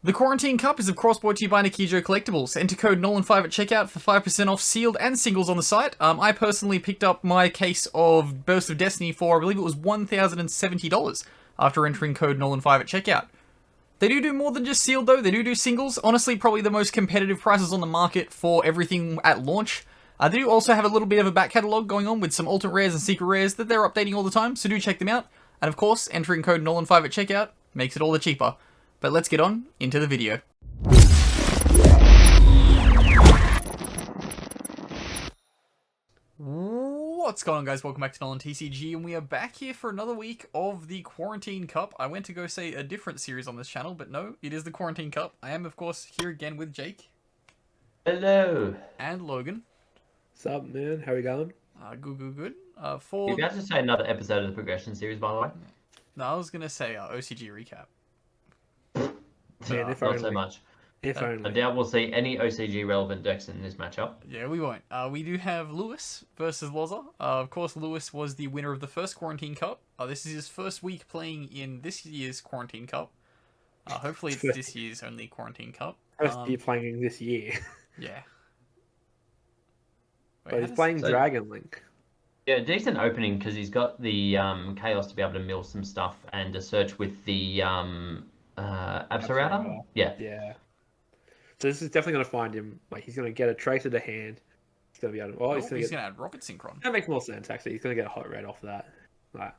The Quarantine Cup is of course brought to you by Nikijo Collectibles. Enter code Nolan5 at checkout for 5% off sealed and singles on the site. I personally picked up my case of Burst of Destiny for, I believe it was $1,070 after entering code Nolan5 at checkout. They do more than just sealed though, they do singles. Honestly, probably the most competitive prices on the market for everything at launch. They do also have a little bit of a back catalogue going on with some alternate rares and secret rares that they're updating all the time, so do check them out. And of course, entering code Nolan5 at checkout makes it all the cheaper. But let's get on into the video. What's going on, guys? Welcome back to NolanTCG, and we are back here for another week of the Quarantine Cup. I went to go say a different series on this channel, but no, it is the Quarantine Cup. I am, of course, here again with Jake. Hello. And Logan. What's up, man? How we going? Good. You're about to say another episode of the Progression series, by the way? No, I was going to say OCG recap. Man, if Not only. so much. If I only. doubt we'll see any OCG relevant decks in this matchup. Yeah, we won't. We do have Lewis versus Loza. Of course, Lewis was the winner of the first Quarantine Cup. This is his first week playing in this year's Quarantine Cup. Hopefully it's this year's only Quarantine Cup. First year playing this year. Yeah. Wait, But he's playing Dragon Link. Yeah, decent opening because he's got the Chaos to be able to mill some stuff and a search with the Absoluta. Yeah. Yeah. So this is definitely going to find him. Like, he's going to get a Tracer to hand. He's going to be able to... Oh, he's going to add Rocket Synchron. That makes more sense, actually. He's going to get a Hot Red off that. Like,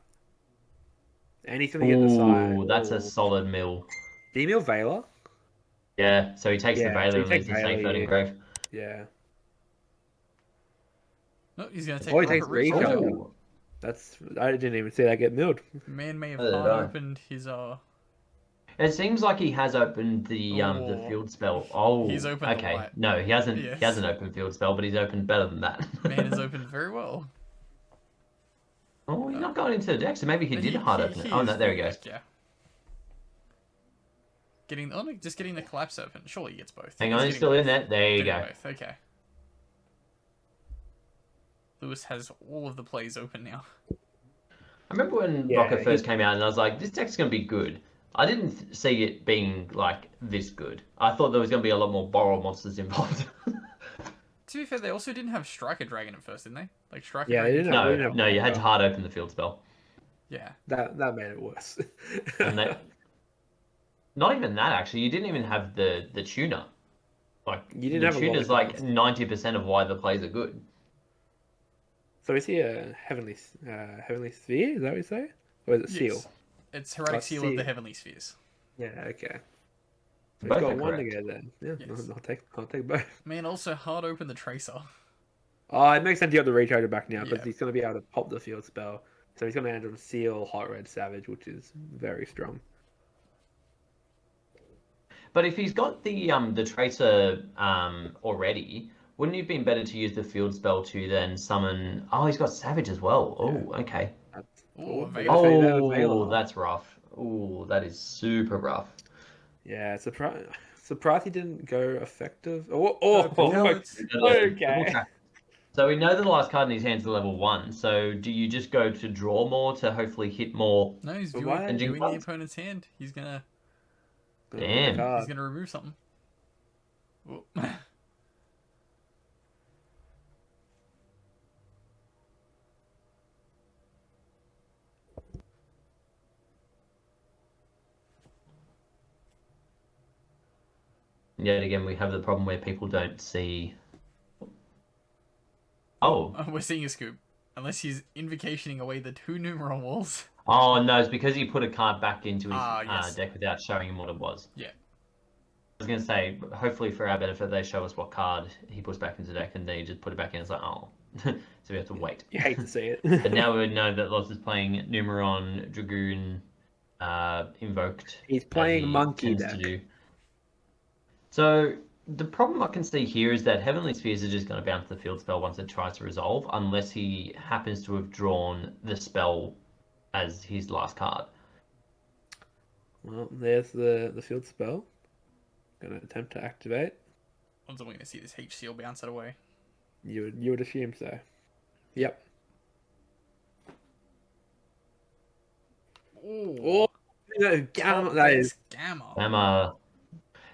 and he's going to get the side. Ooh, that's a solid mill. Did he mill Veiler? Yeah, so he takes the Veiler and leaves the safe voting grave. Yeah. No, he's going to take he Rocket takes Recharge. That's... I didn't even see that get milled. Man may have opened his... It seems like he has opened the field spell. Oh, he's opened. Okay, no, he hasn't. Yes. He hasn't opened field spell, but he's opened better than that. Man has opened very well. Oh, he's not going into the deck, so maybe he did hard open it. Oh no, there he goes. Yeah. Just getting the collapse open. Surely he gets both. Hang on, he's still in there. There you go. Both. Okay. Lewis has all of the plays open now. I remember when Rocket first came out, and I was like, "This deck's gonna be good." I didn't see it being like this good. I thought there was going to be a lot more borrow monsters involved. To be fair, they also didn't have Striker Dragon at first, didn't they? Like Striker Dragon. No, you had to hard open the field spell. Yeah. That made it worse. And not even that, actually. You didn't even have the tuner. Like, you didn't have the tuner's like 90% of why the plays are good. So is he a Heavenly Sphere? Is that what you say? Or is it Seal? It's Heretic Seal of the Heavenly Spheres. Yeah, okay. So Both we've got one correct. to go then. Yeah, yes. I'll take both. Man, also hard open the Tracer. Oh, it makes sense you have the recharger back now because he's going to be able to pop the field spell. So he's going to end on Seal, Hot Red, Savage, which is very strong. But if he's got the Tracer already, wouldn't it have been better to use the field spell to then summon... Oh, he's got Savage as well. Oh, okay. Oh, that's rough. Oh, that is super rough. Yeah, surprised he didn't go effective. Okay. So we know that the last card in his hand is level 1. So do you just go to draw more to hopefully hit more? No, he's viewing the opponent's hand. He's gonna. Damn. He's gonna remove something. Yet again, we have the problem where people don't see. Oh. We're seeing a scoop. Unless he's invocationing away the 2 Numeron walls. Oh, no, it's because he put a card back into his deck without showing him what it was. Yeah. I was going to say, hopefully for our benefit, they show us what card he puts back into the deck, and then he just put it back in. It's like, oh. So we have to wait. You hate to see it. But now we know that Loz is playing Numeron, Dragoon, Invoked. He's playing Monkey deck. So the problem I can see here is that Heavenly Spheres are just going to bounce the field spell once it tries to resolve, unless he happens to have drawn the spell as his last card. Well, there's the field spell. Going to attempt to activate. I'm going to see this H seal bounce it away. You would assume so. Yep. Oh, Gamma! That is Gamma. Gamma.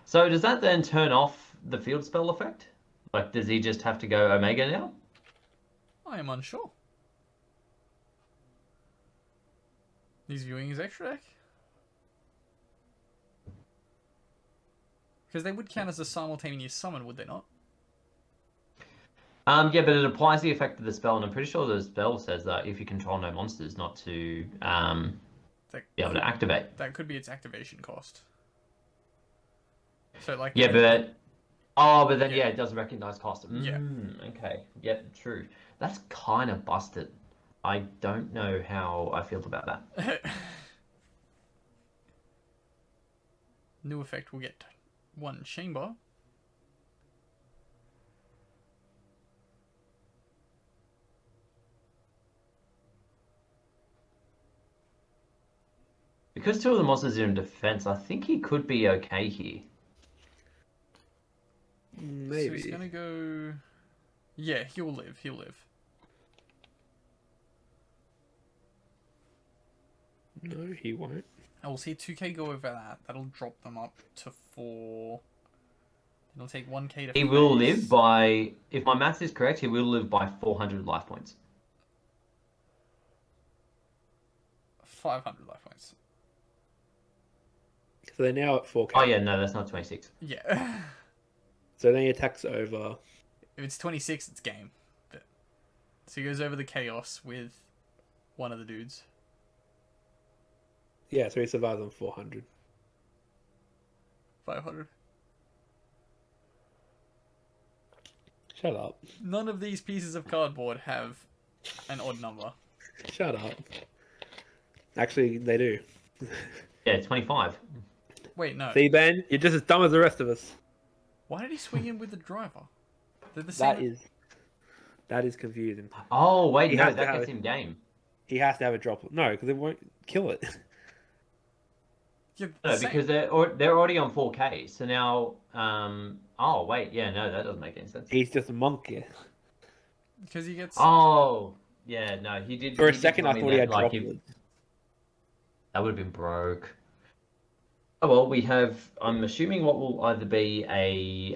So does that then turn off the field spell effect? Like, does he just have to go Omega now? I am unsure. He's viewing his extra deck? Because they would count as a simultaneous summon, would they not? Yeah, but it applies the effect of the spell, and I'm pretty sure the spell says that if you control no monsters, not to be able to activate. That could be its activation cost. So like Yeah, but then yeah, it does recognize cost. Yeah. Okay. Yeah, true. That's kind of busted. I don't know how I feel about that. New effect will get one chamber. Because two of the monsters are in defense, I think he could be okay here. Maybe. So he's gonna go. Yeah, he'll live. He'll live. No, he won't. I will see 2k go over that. That'll drop them up to 4. It'll take 1k to. He will live by, if my maths is correct, he will live by 400 life points. 500 life points. So they're now at 4k. Oh yeah, no, that's not 26. Yeah. So then he attacks over. If it's 26, it's game. But... So he goes over the chaos with one of the dudes. Yeah, so he survives on 400. 500. Shut up. None of these pieces of cardboard have an odd number. Shut up. Actually, they do. Yeah, 25. Wait, no. See, Ben, you're just as dumb as the rest of us. Why did he swing in with the driver? They're the same. That is confusing. Oh wait, He no, has to that have gets it. him game. He has to have a drop. No, because it won't kill it. Yeah, No, same. because they're already on 4K. So now, oh wait, yeah, no, that doesn't make any sense. He's just a monkey. Because he gets. Oh, yeah, no, he did. For a did second, tell I me thought he had that, like, droplets. that would have been broke. Oh well, we have. I'm assuming what will either be a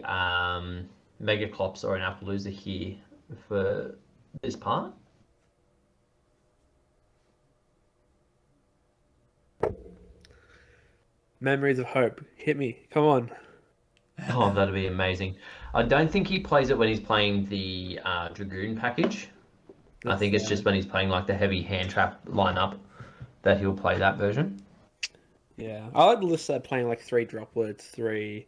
Mega Clops or an Appaloosa here for this part. Memories of Hope. Hit me. Come on. Oh, that'd be amazing. I don't think he plays it when he's playing the Dragoon package. I think it's just when he's playing like the heavy hand trap lineup that he'll play that version. Yeah. I like the list that playing like 3 droplets, 3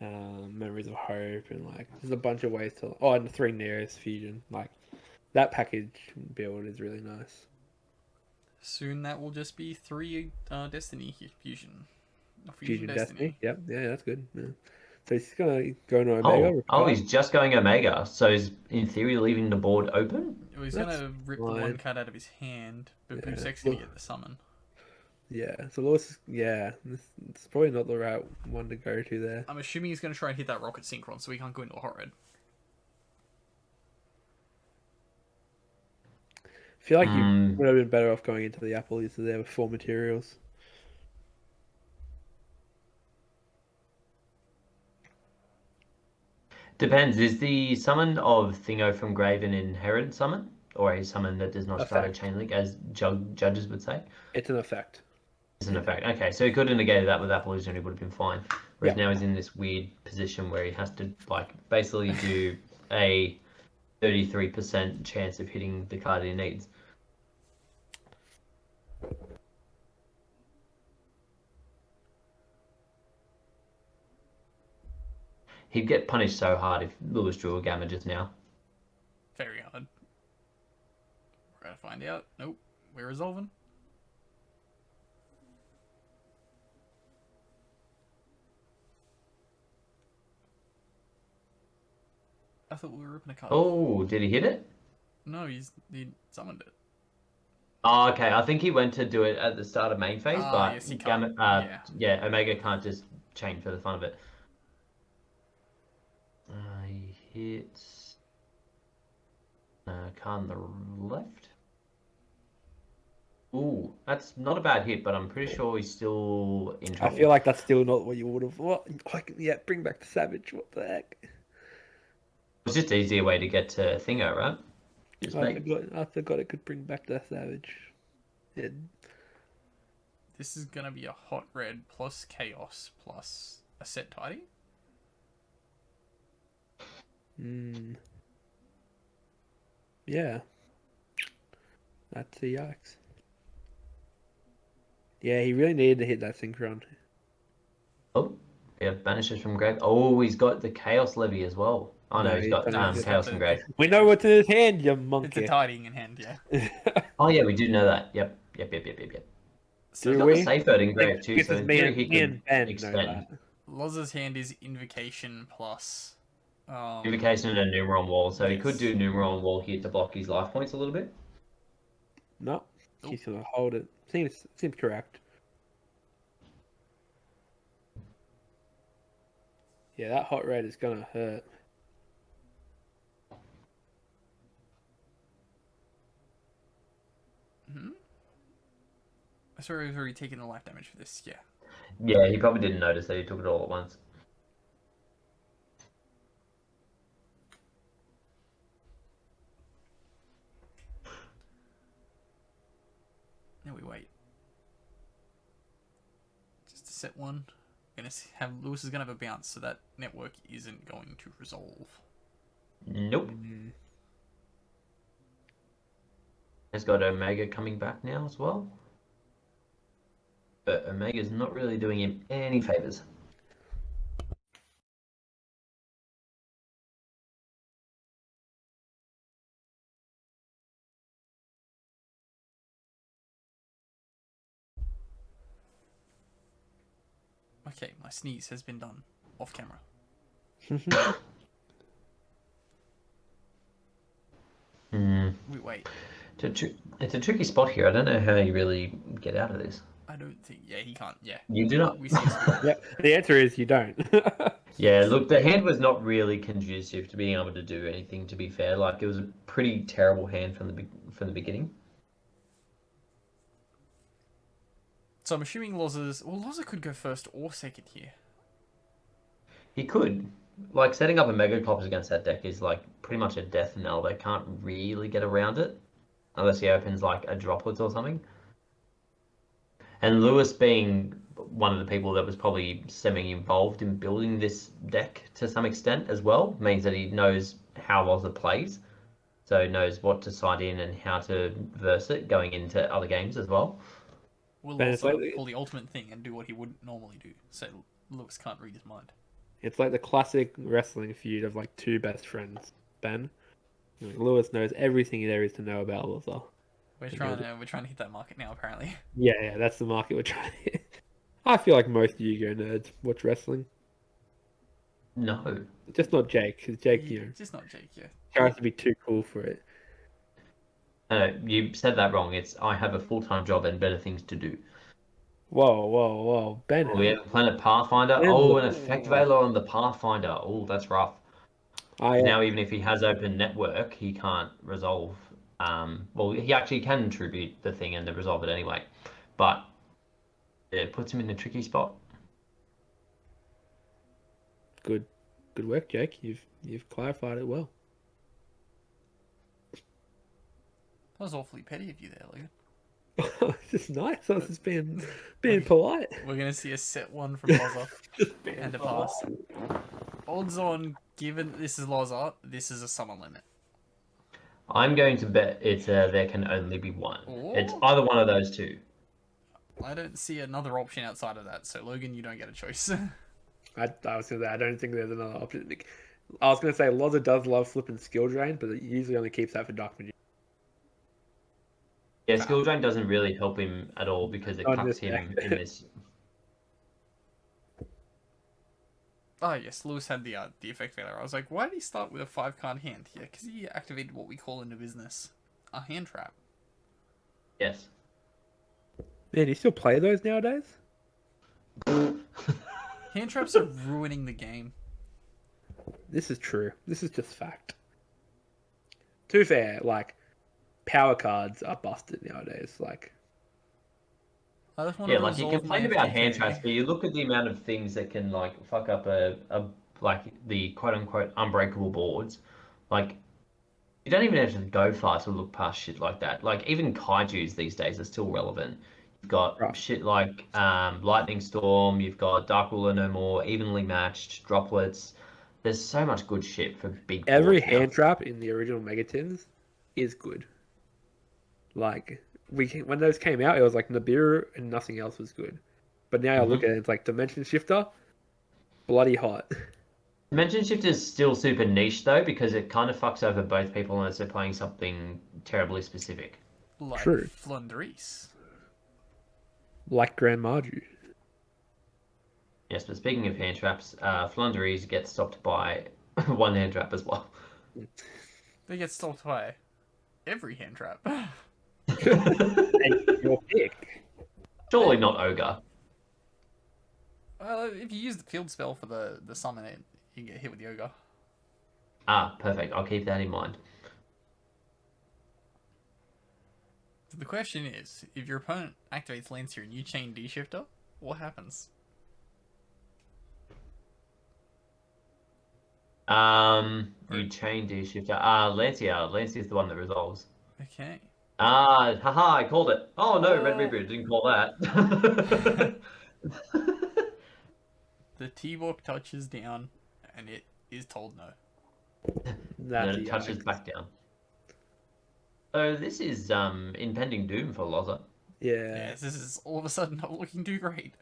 Memories of Hope, and like there's a bunch of ways to. Oh, and 3 Nearest Fusion. Like that package build is really nice. Soon that will just be 3 Destiny fusion. Fusion Destiny. Yep. Yeah, that's good. Yeah. So he's gonna go into Omega. Oh, he's just going Omega, so he's in theory leaving the board open. Well, he's That's gonna rip the fine. one card out of his hand, but Yeah. Boostek's gonna get the summon. Yeah. So Lewis. Yeah. It's probably not the right one to go to there. I'm assuming he's gonna try and hit that Rocket Synchron, so he can't go into a hot red. I feel like you would have been better off going into the Appaloosa there with 4 materials. Depends. Is the summon of Thingo from Grave an inherent summon, or a summon that does not start a chain link, as judges would say? It's an effect. It's an effect. Okay, so he could have negated that with Appaloosa and he would have been fine. Whereas now he's in this weird position where he has to like basically do a 33% chance of hitting the card he needs. He'd get punished so hard if Lewis drew a Gamma just now. Very hard. We're gonna find out. Nope. We're resolving. I thought we were ripping a card. Oh, did he hit it? No, he summoned it. Oh, okay. I think he went to do it at the start of main phase, but yes, he Gamma, can't. yeah, Omega can't just chain for the fun of it. He hits card on the left. Ooh, that's not a bad hit, but I'm pretty sure he's still in I trouble. feel like that's still not what you would have. What? Like, yeah, bring back the Savage. What the heck? It's just an easier way to get to Thingo, right? Just me. I forgot it could bring back the Savage. Yeah. This is gonna be a hot red plus chaos plus a set tidy. Yeah. That's a yikes. Yeah, he really needed to hit that Synchron. Oh, yeah, banishes from grave. Oh, he's got the Chaos Levy as well. Oh no, No, he's he's got got he's Chaos got from the- grave. We know what's in his hand, you It's a monkey. tidying in hand, yeah. Oh yeah, we do know that. Yep. So He's Do got we? the Safe Bird in grave too, This so is in me theory and, he me could and Ben know extend. that. Loz's hand is Invocation plus. Invocation and a Numeron Wall, so he could Yes. do Numeron Wall here to block his life points a little bit. No, Nope. he's gonna hold it. Seems correct. Yeah, that hot red is gonna hurt. I saw he was already taking the life damage for this, yeah. Yeah, he probably didn't notice that he took it all at once. Now we wait. Just to set one. Gonna have Lewis is gonna have a bounce, so that network isn't going to resolve. Nope. He's got Omega coming back now as well. But Omega's not really doing him any favors. Okay, my sneeze has been done off camera. We wait. It's a tricky spot here. I don't know how you really get out of this. I don't think. Yeah, he can't. Yeah. You do not. We see. Yeah, the answer is you don't. Yeah, look, the hand was not really conducive to being able to do anything. To be fair, like it was a pretty terrible hand from the beginning. So I'm assuming Loz's. Well, Loza could go first or second here. He could, like, setting up a Mega Clops against that deck is like pretty much a death knell. They can't really get around it unless he opens like a droplets or something. And Lewis being one of the people that was probably semi-involved in building this deck to some extent as well, means that he knows how Loza plays. So he knows what to side in and how to verse it going into other games as well. Will Ben, it's also like- pull the ultimate thing and do what he wouldn't normally do. So Lewis can't read his mind. It's like the classic wrestling feud of like two best friends. Ben, like, Lewis knows everything there is to know about Loza. We're trying to hit that market now. Apparently. Yeah, that's the market we're trying to hit. I feel like most Yu-Gi-Oh nerds watch wrestling. No. Just not Jake, because Jake, you know, Just not Jake. Yeah. tries to be too cool for it. You said that wrong. It's I have a full-time job and better things to do. Whoa. Ben, We have Planet Pathfinder. Ben, Oh, an Effect Veiler on the Pathfinder. Oh, that's rough. Now, even if he has open network, he can't resolve. Well, he actually can tribute the thing and then resolve it anyway, but it puts him in a tricky spot. good work, Jake. You've clarified it well. That was awfully petty of you there, Logan. This is nice. I was just being polite. We're gonna see a set one from Loza and a pass. Odds on, given this is Loza, this is a summon limit. I'm going to bet it's there can only be one. Ooh. It's either one of those two. I don't see another option outside of that, so Logan, you don't get a choice. I was gonna say I don't think there's another option. I was gonna say Loza does love flipping skill drain, but it usually only keeps that for Dark Magician. Yeah, Skill Drain doesn't really help him at all because it Not in cuts this him deck. in this. Oh yes, Lewis had the effect failure. I was like, why did he start with a 5-card hand? Yeah, because he activated what we call in the business a hand trap. Yes. Man, do you still play those nowadays? Hand traps are ruining the game. This is true. This is just fact. To be fair, like power cards are busted nowadays. Like I just want Yeah, to like you resolve my complain about hand FTK. traps, but you look at the amount of things that can like fuck up a like the quote unquote unbreakable boards. Like you don't even have to go far to look past shit like that. Like even kaijus these days are still relevant. You've got Right. shit like Lightning Storm, you've got Dark Ruler No More, Evenly Matched, Droplets. There's so much good shit for big Every boards now. hand trap in the original Megatins is good. Like when those came out, it was like Nibiru and nothing else was good. But now I look at it, it's like Dimension Shifter, bloody hot. Dimension Shift is still super niche though because it kind of fucks over both people unless they're playing something terribly specific. Like True. Flundreese. Like Grand Marju. Yes, but speaking of hand traps, Flunderies get stopped by one hand trap as well. They get stopped by every hand trap. Hey, your pick. Surely not Ogre. Well, if you use the field spell for the summon, you can get hit with the ogre. Ah, perfect. I'll keep that in mind. So the question is, if your opponent activates Lancer and you chain D-Shifter, what happens? You chain D-Shifter. Lancia. Lancia is the one that resolves. Okay. Haha, I called it. Oh no, Red Oh. Reboot didn't call that. The T-Book touches down, and it is told no. Then it touches back down. Oh, this is impending doom for Loza. Yeah. Yes, this is all of a sudden not looking too great.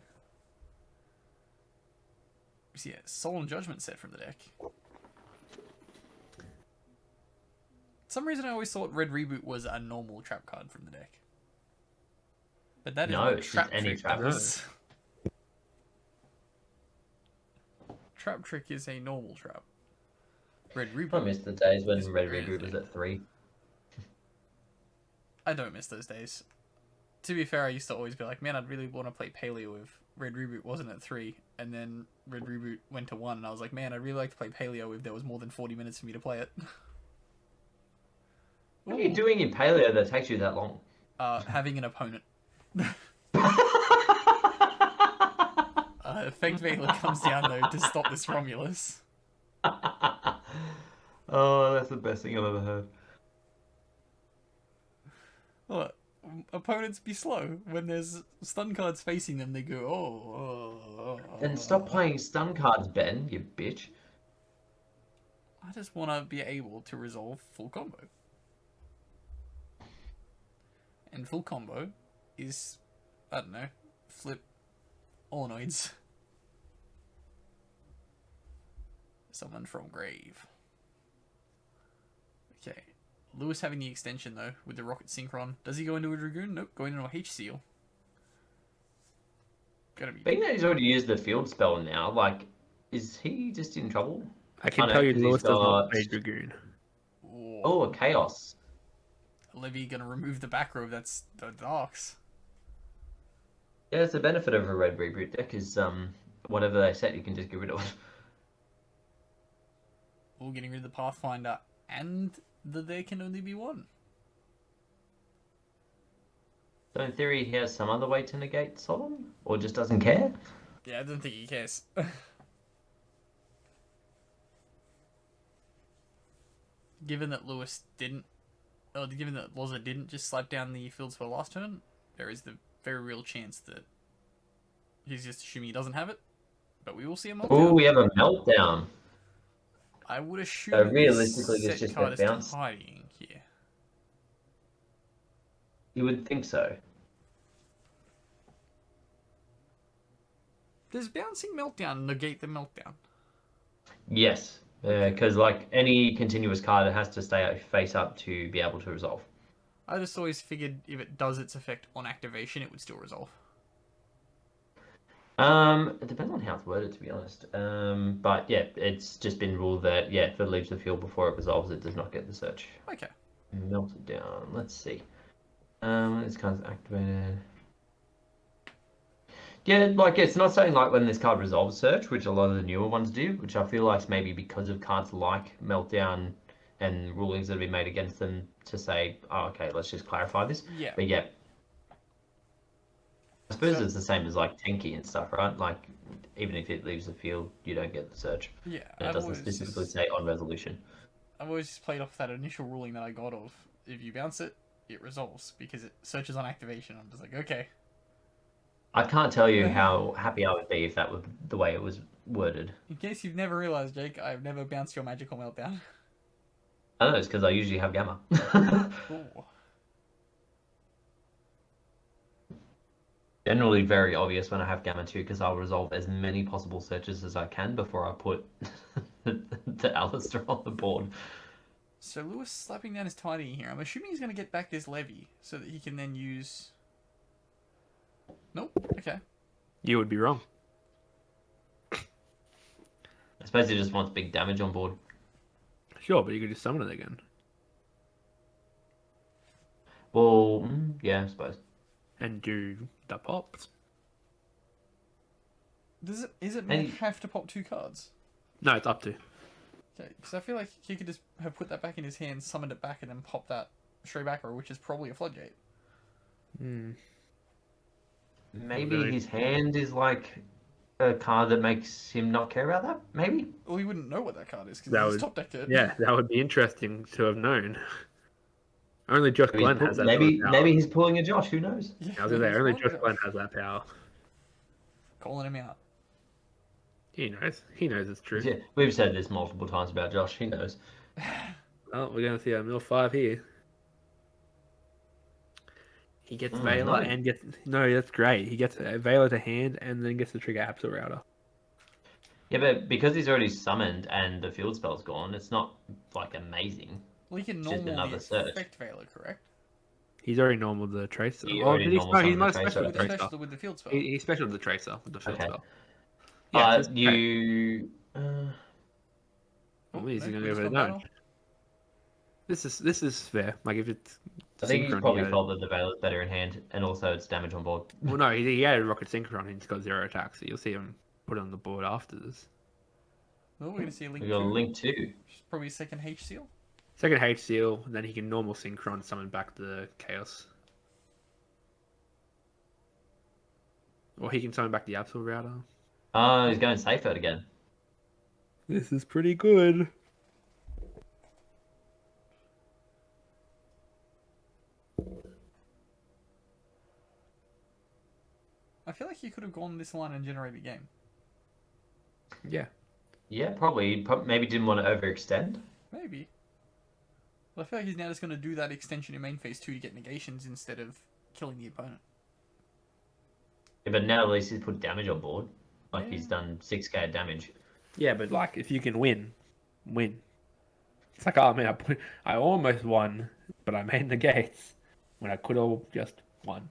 So yeah, Solemn Judgment set from the deck. For some reason I always thought Red Reboot was a normal trap card from the deck. But that is No, what it's just Trap any Trick trap. does. Trap Trick is a normal trap. Red Reboot. I miss the days when is Red everything. Reboot was at 3. I don't miss those days. To be fair, I used to always be like, man, I'd really want to play Paleo if Red Reboot wasn't at 3. And then Red Reboot went to 1, and I was like, man, I'd really like to play Paleo if there was more than 40 minutes for me to play it. What are you doing in Paleo that takes you that long? Having an opponent. Effect Veiler comes down, though, to stop this Romulus. Oh, that's the best thing I've ever heard. What? Opponents be slow. When there's stun cards facing them, they go, oh. Then stop playing stun cards, Ben, you bitch. I just want to be able to resolve full combo. And full combo is, I don't know, flip Ornoids. Someone from grave. Okay. Lewis having the extension though, with the Rocket Synchron. Does he go into a Dragoon? Nope, going into a H-Seal. Gotta be. Being that he's already used the field spell now, like, is he just in trouble? I can know, tell you 'cause Lewis he's does not got- play Dragoon. Oh, a Chaos. Levy gonna remove the back row, that's the Darks. Yeah, it's the benefit of a Red Reboot deck is whatever they set you can just get rid of. Or getting rid of the Pathfinder, and there can only be one. So in theory he has some other way to negate Solemn? Or just doesn't care? Yeah, I don't think he cares. Given that Lewis didn't, given that Loza didn't just slap down the field spell last turn, there is the very real chance that he's just assuming he doesn't have it. But we will see a meltdown. Oh, we have a meltdown. I would assume So realistically, this set just card got is bounced. hiding here. You would think so. Does bouncing meltdown negate the meltdown? Yes, because like any continuous card, it has to stay face up to be able to resolve. I just always figured if it does its effect on activation, it would still resolve. It depends on how it's worded, to be honest. But yeah, it's just been ruled that yeah, if it leaves the field before it resolves, it does not get the search. Okay. Melted down. Let's see. This card's activated. Yeah, like it's not saying like when this card resolves search, which a lot of the newer ones do, which I feel like is maybe because of cards like Meltdown and rulings that have been made against them to say, oh, okay, let's just clarify this. Yeah. But yeah. I suppose So- it's the same as like Tenki and stuff, right? Like, even if it leaves the field, you don't get the search. Yeah, And it doesn't specifically say on resolution. I've always just played off that initial ruling that I got of if you bounce it, it resolves because it searches on activation. I'm just like, okay. I can't tell you how happy I would be if that was the way it was worded. In case you've never realized, Jake, I've never bounced your magical meltdown. I know it's because I usually have Gamma. Ooh. Generally very obvious when I have Gamma too, because I'll resolve as many possible searches as I can before I put the Alistair on the board. So Lewis slapping down his tiny here. I'm assuming he's going to get back this levy so that he can then use... Nope. Okay. You would be wrong. I suppose he just wants big damage on board. Sure, but you could just summon it again. Well, yeah, I suppose. And do the pops. Is it And- have to pop 2 cards? No, it's up to. Okay, because I feel like he could just have put that back in his hand, summoned it back, and then pop that straight back, which is probably a floodgate. Hmm. Maybe Really? his hand is like a card that makes him not care about that? Maybe? Well, he wouldn't know what that card is because That he's would- top decked it. Yeah, that would be interesting to have known. Only Josh Glenn has that maybe, sort of power. maybe he's pulling a Josh, who knows? Yeah, I was gonna say, only he's Josh one Glenn Josh. has that power. Calling him out. He knows. He knows it's true. Yeah, we've said this multiple times about Josh, he knows. Well, we're going to see a mill 5 here. He gets Veiler no. and gets... No, that's great. He gets a Veiler to hand and then gets to trigger Absol Router. Yeah, but because he's already summoned and the field spell's gone, it's not like amazing. Well, he can It's just normal another the search. effect Veiler, correct? He's already normal the Tracer. He Oh, already did he? normal No, he's summoned most the Tracer. special With the the, Tracer. special, with the field spell. He's special to the Tracer with the field Okay. spell. Yeah, it's great. You... Well, he's no, going we to just go for got the battle. This is fair. Like if it's I think he's Synchron, probably he had- felt that the Veil is better in hand, and also it's damage on board. Well, no, he had Rocket Synchron and he's got 0 attacks, so you'll see him put it on the board after this. Well, we're going to see a link We got a 2, link too. which is probably a second H seal. Second H seal, then he can normal Synchron summon back the Chaos. Or he can summon back the Absol Router. Oh, he's going safe out again. This is pretty good. I feel like he could have gone this line and generated game. Yeah. Yeah, probably. Maybe didn't want to overextend. Maybe. But I feel like he's now just going to do that extension in main phase 2 to get negations instead of killing the opponent. Yeah, but now at least he's put damage on board. Like Yeah. he's done 6k damage. Yeah, but like if you can win. It's like, oh man, I almost won, but I made the gates when I could have just won.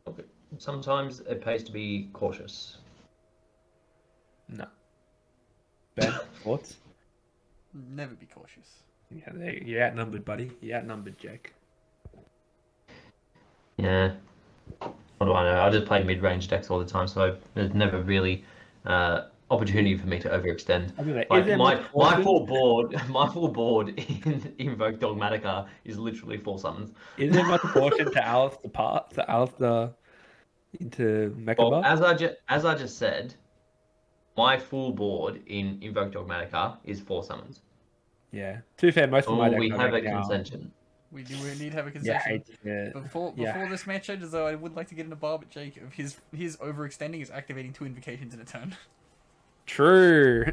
Okay. Sometimes it pays to be cautious. No. Ben, thoughts? Never be cautious. Yeah, you're outnumbered, buddy. You're outnumbered, Jake. Yeah. What do I know? I just play mid-range decks all the time, so there's never really opportunity for me to overextend. I mean, like, Like is there my much caution? my full board in Invoke Dogmatica is literally 4 summons. Is there much caution to Alistair into Mecha Well, Buff? as I just said, my full board in Invoke Dogmatica is 4 summons. Yeah. To be fair, most of my Oh, decks we are have a right now. consension. We need to have a Yeah, concession. yeah. Before yeah. this match changes, though, I would like to get in a bar with Jake of his overextending is activating 2 invocations in a turn. True.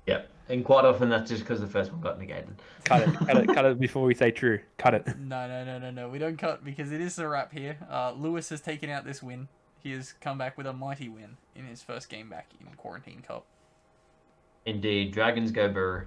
Yep. And quite often that's just because the first one got negated. Cut it before we say true. Cut it. No. We don't cut because it is a wrap here. Lewis has taken out this win. He has come back with a mighty win in his first game back in Quarantine Cup. Indeed, Dragons go burr.